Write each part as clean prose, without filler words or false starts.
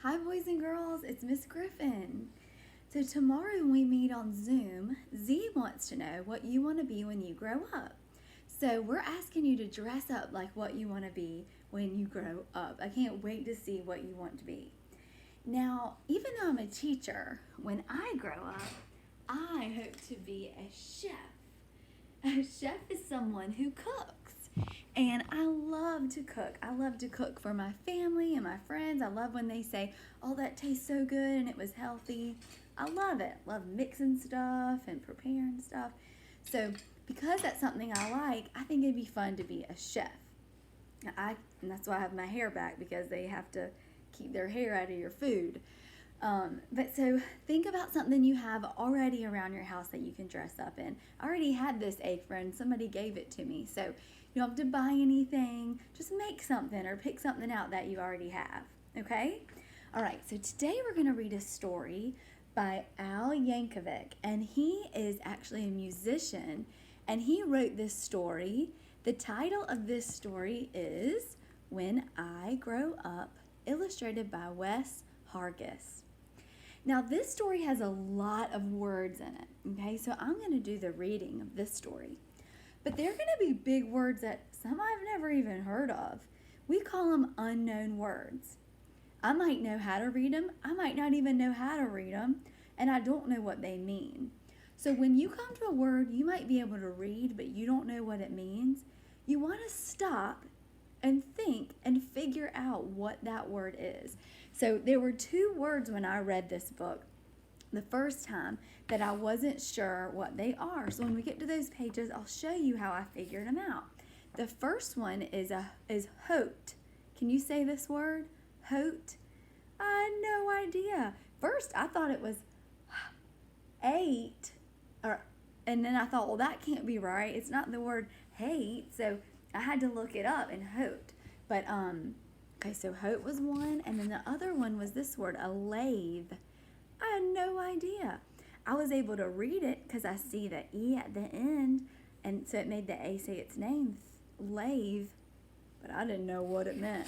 Hi, boys and girls, it's Miss Griffin. So, tomorrow when we meet on Zoom, Z wants to know what you want to be when you grow up. So, we're asking you to dress up like what you want to be when you grow up. I can't wait to see what you want to be. Now, even though I'm a teacher, when I grow up, I hope to be a chef. A chef is someone who cooks. And I love to cook. I love to cook for my family and my friends. I love when they say, oh, that tastes so good and it was healthy. I love it. Love mixing stuff and preparing stuff. So because that's something I like, I think it'd be fun to be a chef. And that's why I have my hair back, because they have to keep their hair out of your food. But so think about something you have already around your house that you can dress up in. I already had this apron. Somebody gave it to me. So you don't have to buy anything. Just make something or pick something out that you already have. Okay? All right. So today we're going to read a story by Yankovic. And he is actually a musician. And he wrote this story. The title of this story is When I Grow Up, illustrated by Wes Hargis. Now, this story has a lot of words in it, okay? So I'm going to do the reading of this story. But they're going to be big words that some I've never even heard of. We call them unknown words. I might know how to read them. I might not even know how to read them, and I don't know what they mean. So when you come to a word you might be able to read, but you don't know what it means, you want to stop and think and figure out what that word is. So there were two words when I read this book the first time that I wasn't sure what they are. So when we get to those pages, I'll show you how I figured them out. The first one is hote. Can you say this word? Hote? I had no idea. First, I thought it was hate, and then I thought, well, that can't be right. It's not the word hate, so I had to look it up and hote. But okay, so hote was one, and then the other one was this word, a lathe. I had no idea. I was able to read it because I see the E at the end, and so it made the A say its name, lathe, but I didn't know what it meant.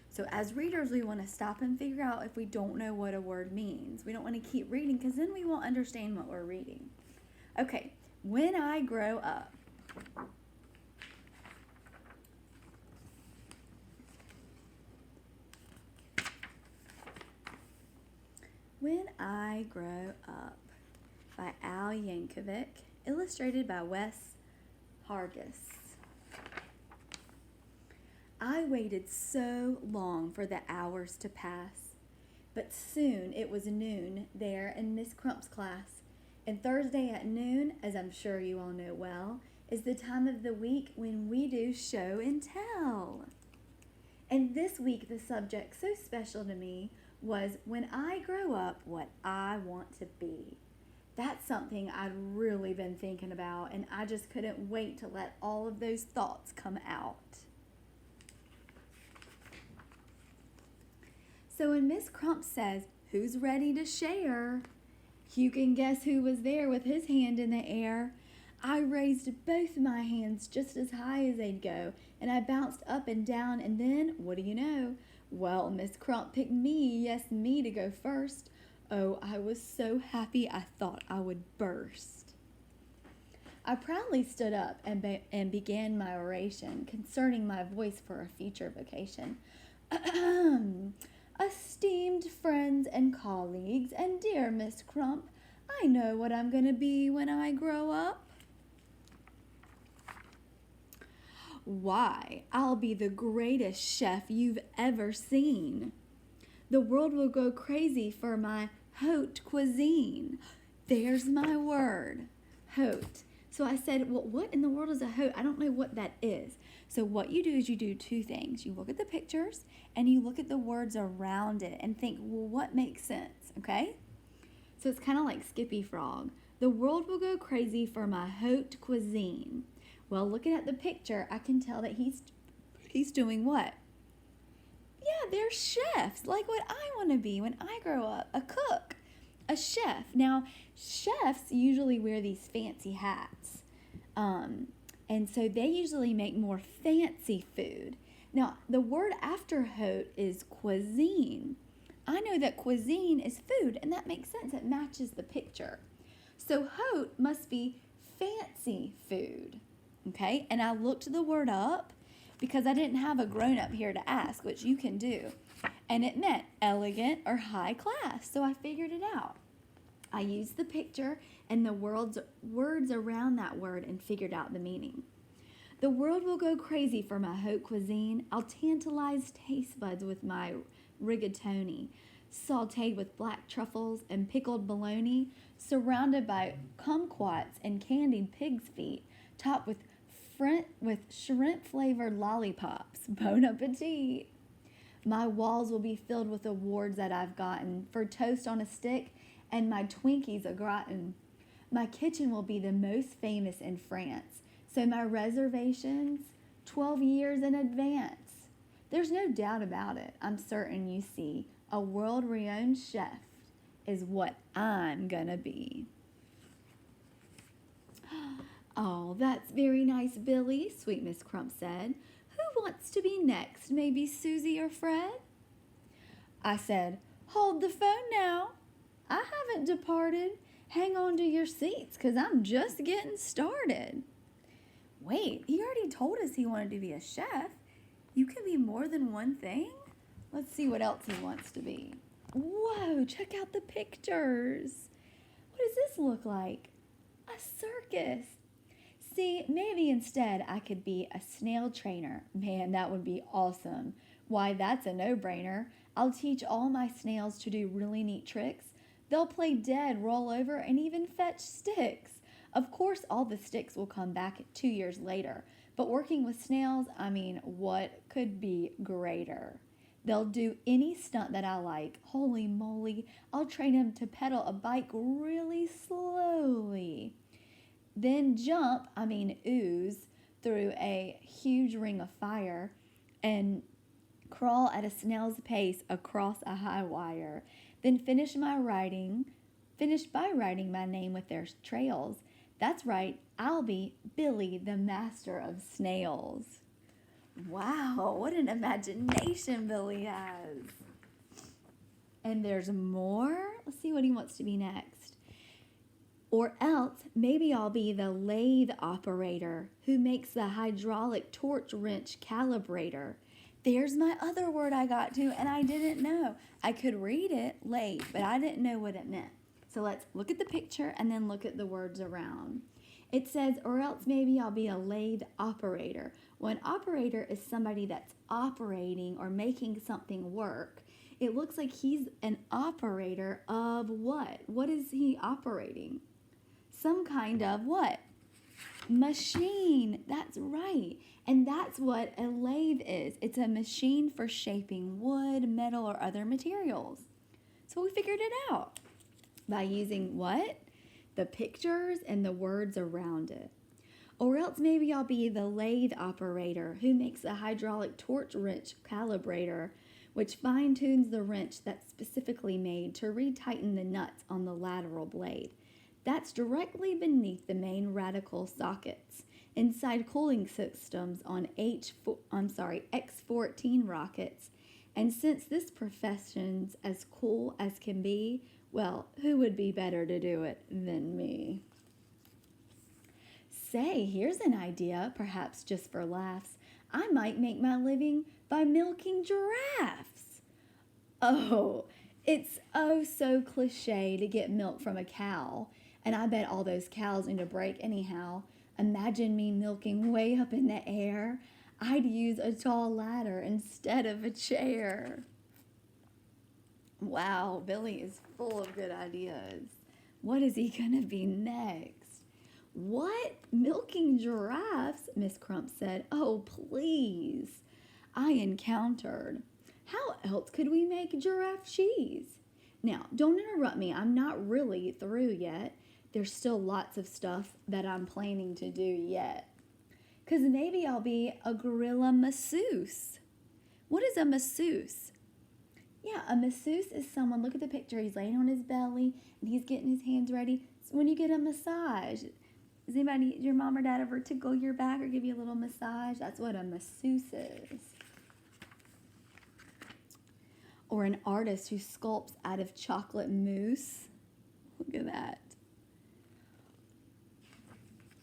So as readers, we want to stop and figure out if we don't know what a word means. We don't want to keep reading because then we won't understand what we're reading. Okay, when I grow up. When I Grow Up by Yankovic, illustrated by Wes Hargis. I waited so long for the hours to pass, but soon it was noon there in Miss Crump's class. And Thursday at noon, as I'm sure you all know well, is the time of the week when we do show and tell. And this week the subject so special to me was when I grow up, what I want to be. That's something I'd really been thinking about, and I just couldn't wait to let all of those thoughts come out. So when Miss Crump says, who's ready to share? You can guess who was there with his hand in the air. I raised both my hands just as high as they'd go, and I bounced up and down, and then, what do you know? Well, Miss Crump picked me, yes, me, to go first. Oh, I was so happy I thought I would burst. I proudly stood up and began my oration concerning my voice for a future vocation. Esteemed friends and colleagues, and dear Miss Crump, I know what I'm going to be when I grow up. Why, I'll be the greatest chef you've ever seen. The world will go crazy for my haute cuisine. There's my word, haute. So I said, well, what in the world is a haute? I don't know what that is. So what you do is you do two things. You look at the pictures and you look at the words around it and think, well, what makes sense, okay? So it's kind of like Skippy Frog. The world will go crazy for my haute cuisine. Well, looking at the picture, I can tell that he's doing what? Yeah, they're chefs, like what I want to be when I grow up, a cook, a chef. Now, chefs usually wear these fancy hats, and so they usually make more fancy food. Now, the word after haute is cuisine. I know that cuisine is food, and that makes sense. It matches the picture. So haute must be fancy food. Okay, and I looked the word up because I didn't have a grown-up here to ask, which you can do. And it meant elegant or high class, so I figured it out. I used the picture and the words around that word and figured out the meaning. The world will go crazy for my haute cuisine. I'll tantalize taste buds with my rigatoni, sautéed with black truffles and pickled bologna, surrounded by kumquats and candied pig's feet, topped with shrimp-flavored lollipops. Bon appetit! My walls will be filled with awards that I've gotten for toast on a stick and my Twinkies au gratin. My kitchen will be the most famous in France, so my reservations 12 years in advance. There's no doubt about it. I'm certain you see a world-renowned chef is what I'm gonna be. Oh, that's very nice, Billy, sweet Miss Crump said. Who wants to be next? Maybe Susie or Fred? I said, hold the phone now. I haven't departed. Hang on to your seats, 'cause I'm just getting started. Wait, he already told us he wanted to be a chef. You can be more than one thing? Let's see what else he wants to be. Whoa, check out the pictures. What does this look like? A circus. See, maybe instead I could be a snail trainer. Man, that would be awesome. Why, that's a no-brainer. I'll teach all my snails to do really neat tricks. They'll play dead, roll over, and even fetch sticks. Of course, all the sticks will come back 2 years later. But working with snails, what could be greater? They'll do any stunt that I like. Holy moly, I'll train them to pedal a bike really slowly. Then ooze through a huge ring of fire and crawl at a snail's pace across a high wire. Then finish by writing my name with their trails. That's right, I'll be Billy, the master of snails. Wow, what an imagination Billy has. And there's more. Let's see what he wants to be next. Or else, maybe I'll be the lathe operator who makes the hydraulic torch wrench calibrator. There's my other word I got to, and I didn't know. I could read it, lathe, but I didn't know what it meant. So let's look at the picture and then look at the words around. It says, or else maybe I'll be a lathe operator. Well, an operator is somebody that's operating or making something work. It looks like he's an operator of what? What is he operating? Some kind of what? Machine. That's right. And that's what a lathe is. It's a machine for shaping wood, metal, or other materials. So we figured it out by using what? The pictures and the words around it. Or else maybe I'll be the lathe operator who makes a hydraulic torch wrench calibrator, which fine-tunes the wrench that's specifically made to retighten the nuts on the lateral blade. That's directly beneath the main radical sockets inside cooling systems on X-14 rockets. And since this profession's as cool as can be, well, who would be better to do it than me? Say, here's an idea, perhaps just for laughs. I might make my living by milking giraffes. Oh, it's so cliche to get milk from a cow. And I bet all those cows need a break anyhow. Imagine me milking way up in the air. I'd use a tall ladder instead of a chair. Wow, Billy is full of good ideas. What is he going to be next? What? Milking giraffes? Miss Crump said. Oh, please. I encountered. How else could we make giraffe cheese? Now, don't interrupt me. I'm not really through yet. There's still lots of stuff that I'm planning to do yet. Because maybe I'll be a gorilla masseuse. What is a masseuse? Yeah, a masseuse is someone, look at the picture, he's laying on his belly and he's getting his hands ready. So when you get a massage, does your mom or dad ever tickle your back or give you a little massage? That's what a masseuse is. Or an artist who sculpts out of chocolate mousse. Look at that.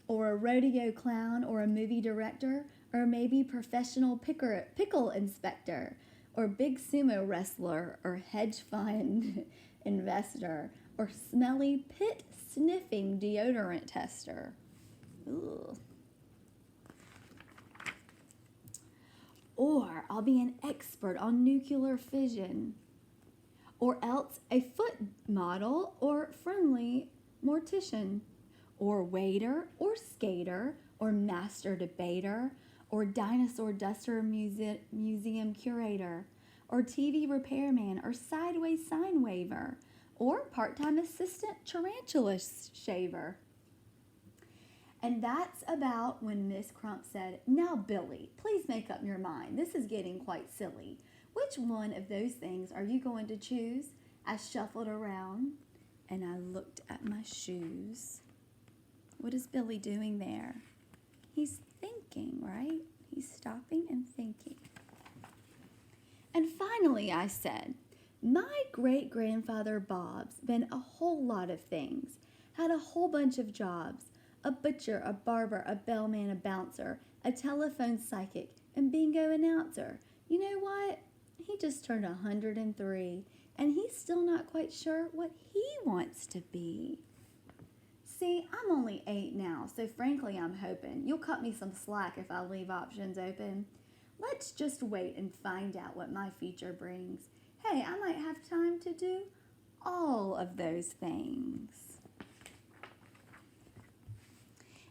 Or a rodeo clown, or a movie director, or maybe professional pickle inspector, or big sumo wrestler, or hedge fund investor, or smelly pit sniffing deodorant tester. Ugh. Or I'll be an expert on nuclear fission. Or else a foot model or friendly mortician. Or waiter or skater or master debater or dinosaur duster museum curator or TV repairman or sideways sign waver or part-time assistant tarantula shaver. And that's about when Miss Crump said, "Now, Billy, please make up your mind. This is getting quite silly. Which one of those things are you going to choose?" I shuffled around and I looked at my shoes. What is Billy doing there? He's thinking, right? He's stopping and thinking. And finally I said, "My great-grandfather Bob's been a whole lot of things. Had a whole bunch of jobs. A butcher, a barber, a bellman, a bouncer, a telephone psychic, and bingo announcer. You know what? He just turned 103, and he's still not quite sure what he wants to be." See, I'm only 8 now, so frankly I'm hoping you'll cut me some slack if I leave options open. Let's just wait and find out what my future brings. Hey, I might have time to do all of those things.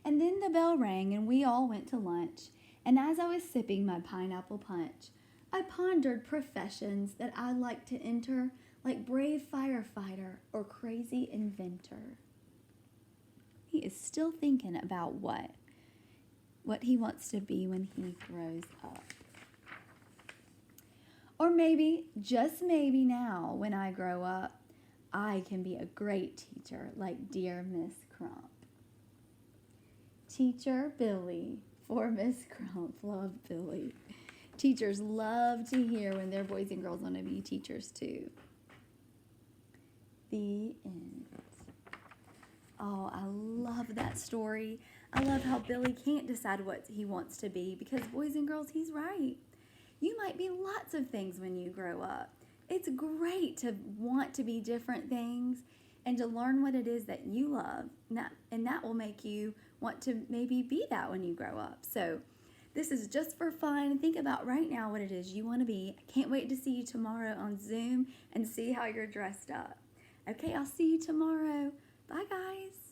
And then the bell rang and we all went to lunch. And as I was sipping my pineapple punch, I pondered professions that I'd like to enter, like brave firefighter or crazy inventor. He is still thinking about what he wants to be when he grows up. Or maybe, just maybe now, when I grow up, I can be a great teacher like dear Miss Crump. Teacher Billy for Miss Crump. Love Billy. Teachers love to hear when their boys and girls want to be teachers too. The end. Oh, I love that story. I love how Billy can't decide what he wants to be because, boys and girls, he's right. You might be lots of things when you grow up. It's great to want to be different things and to learn what it is that you love. And that will make you want to maybe be that when you grow up. So this is just for fun. Think about right now what it is you want to be. I can't wait to see you tomorrow on Zoom and see how you're dressed up. Okay, I'll see you tomorrow. Bye, guys.